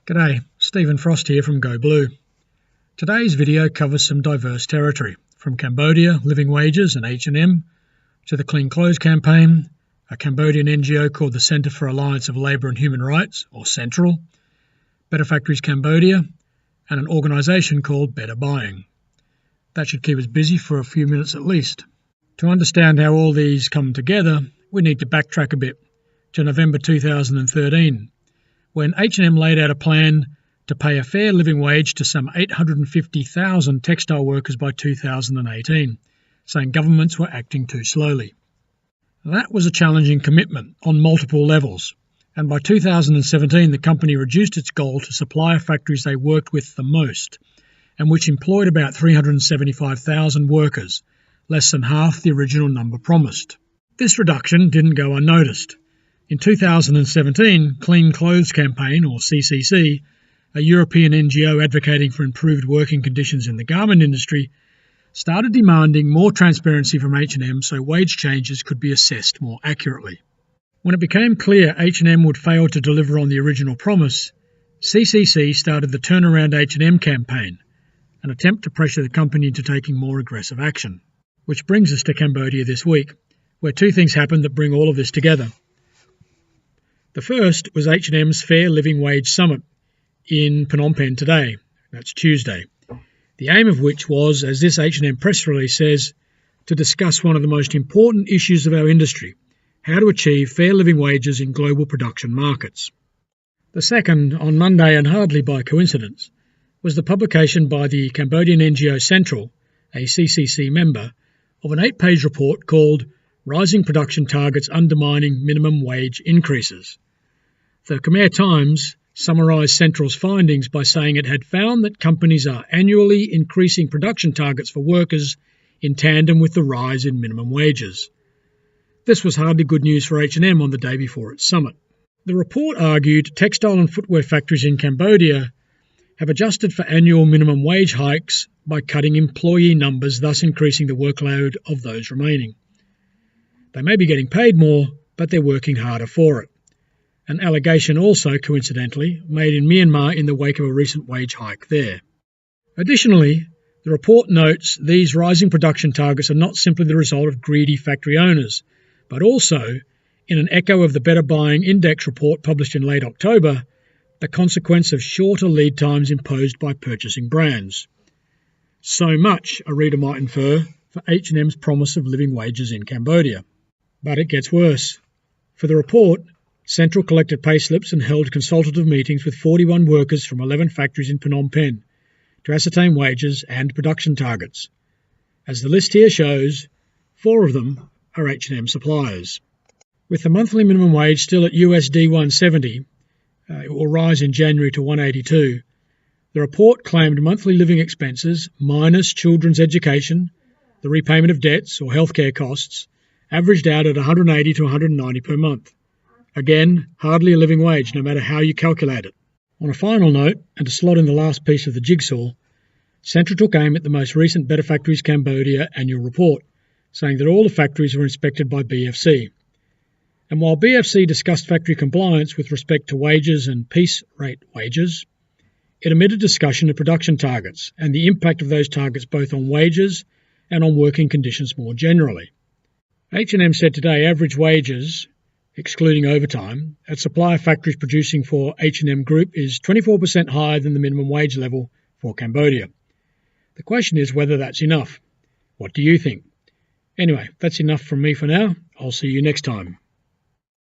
G'day, Stephen Frost here from Go Blue. Today's video covers some diverse territory, from Cambodia, living wages and H&M, to the Clean Clothes campaign, a Cambodian NGO called the Centre for Alliance of Labour and Human Rights, or Central, Better Factories Cambodia, and an organisation called Better Buying. That should keep us busy for a few minutes at least. To understand how all these come together, we need to backtrack a bit to November 2013, when H&M laid out a plan to pay a fair living wage to some 850,000 textile workers by 2018, saying governments were acting too slowly. That was a challenging commitment on multiple levels, and by 2017 the company reduced its goal to supplier factories they worked with the most, and which employed about 375,000 workers, less than half the original number promised. This reduction didn't go unnoticed. In 2017, Clean Clothes Campaign, or CCC, a European NGO advocating for improved working conditions in the garment industry, started demanding more transparency from H&M so wage changes could be assessed more accurately. When it became clear H&M would fail to deliver on the original promise, CCC started the Turnaround H&M campaign, an attempt to pressure the company into taking more aggressive action. Which brings us to Cambodia this week, where two things happened that bring all of this together. The first was H&M's Fair Living Wage Summit in Phnom Penh today. That's Tuesday. The aim of which was, as this H&M press release says, to discuss one of the most important issues of our industry, how to achieve fair living wages in global production markets. The second, on Monday and hardly by coincidence, was the publication by the Cambodian NGO Central, a CCC member, of an 8-page report called Rising Production Targets Undermining Minimum Wage Increases. The Khmer Times summarised Central's findings by saying it had found that companies are annually increasing production targets for workers in tandem with the rise in minimum wages. This was hardly good news for H&M on the day before its summit. The report argued textile and footwear factories in Cambodia have adjusted for annual minimum wage hikes by cutting employee numbers, thus increasing the workload of those remaining. They may be getting paid more, but they're working harder for it. An allegation also, coincidentally, made in Myanmar in the wake of a recent wage hike there. Additionally, the report notes these rising production targets are not simply the result of greedy factory owners, but also, in an echo of the Better Buying Index report published in late October, the consequence of shorter lead times imposed by purchasing brands. So much, a reader might infer, for H&M's promise of living wages in Cambodia. But it gets worse. For the report, Central collected payslips and held consultative meetings with 41 workers from 11 factories in Phnom Penh to ascertain wages and production targets. As the list here shows, 4 of them are H&M suppliers. With the monthly minimum wage still at USD 170, it will rise in January to 182, the report claimed monthly living expenses minus children's education, the repayment of debts or healthcare costs, averaged out at 180 to 190 per month. Again, hardly a living wage, no matter how you calculate it. On a final note, and to slot in the last piece of the jigsaw, Central took aim at the most recent Better Factories Cambodia annual report, saying that all the factories were inspected by BFC. And while BFC discussed factory compliance with respect to wages and piece rate wages, it omitted discussion of production targets and the impact of those targets both on wages and on working conditions more generally. H&M said today average wages, excluding overtime, at supplier factories producing for H&M Group is 24% higher than the minimum wage level for Cambodia. The question is whether that's enough. What do you think? Anyway, that's enough from me for now. I'll see you next time.